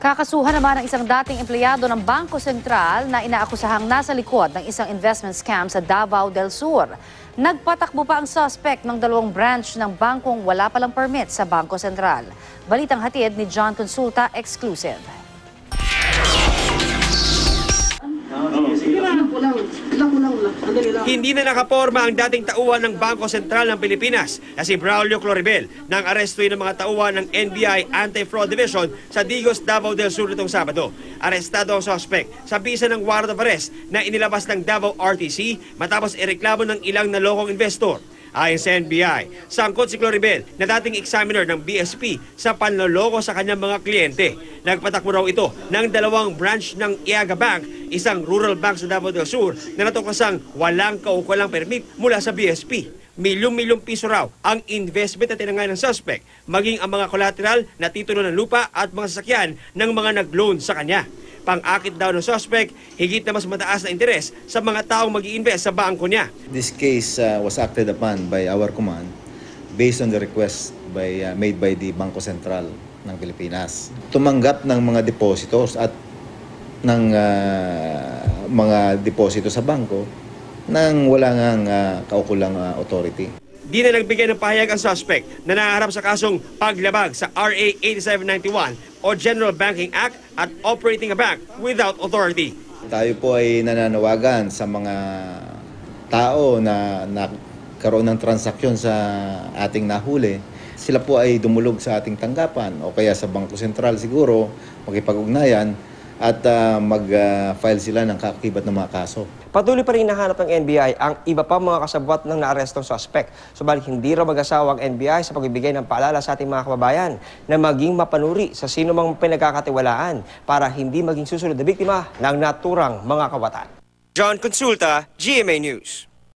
Kakasuhan naman ang isang dating empleyado ng Bangko Sentral na inaakusahang nasa likod ng isang investment scam sa Davao del Sur. Nagpatakbo pa ang suspect ng dalawang branch ng bangkong wala palang permit sa Bangko Sentral. Balitang hatid ni John Consulta, exclusive. Hindi na nakaporma ang dating tauhan ng Bangko Sentral ng Pilipinas na si Braulio Cloribel nang arestuin ng mga tauhan ng NBI Anti-Fraud Division sa Digos, Davao del Sur nitong Sabado. Arestado ang suspect sa bisa ng warrant of arrest na inilabas ng Davao RTC matapos ireklamo ng ilang nalokong investor. Ayon sa NBI, sangkot si Cloribel na dating examiner ng BSP sa panloloko sa kanyang mga kliyente. Nagpatakbo raw ito ng dalawang branch ng Iaga Bank, isang rural bank sa Davao del Sur na natuklasang walang kaukulang permit mula sa BSP. Milyong-milyong piso raw ang investment na tinangay ng suspect, maging ang mga collateral na titulo ng lupa at mga sasakyan ng mga nag-loan sa kanya. Pang-akit daw ng suspect, higit na mas mataas na interes sa mga taong mag-i-invest sa bangko niya. This case was acted upon by our command based on the request made by the Bangko Sentral ng Pilipinas. Tumanggap ng mga depositors at ng mga deposito sa bangko nang wala ngang kaukulang authority. Di na nagbigay ng pahayag ang suspect na naharap sa kasong paglabag sa RA 8791 o General Banking Act at operating a bank without authority. Tayo po ay nananawagan sa mga tao na nagkaroon ng transaksyon sa ating nahuli. Sila po ay dumulog sa ating tanggapan o kaya sa Bangko Sentral siguro, makipag-ugnayan at mag-file sila ng kaakibat ng mga kaso. Patuloy pa rin nahanap ng NBI ang iba pa mga kasabwat ng naarestong suspect. Subalit hindi raw mag-asawa ang NBI sa pagbibigay ng paalala sa ating mga kababayan na maging mapanuri sa sino mang pinagkakatiwalaan para hindi maging susunod na biktima ng naturang mga kawatan. John Consulta, GMA News.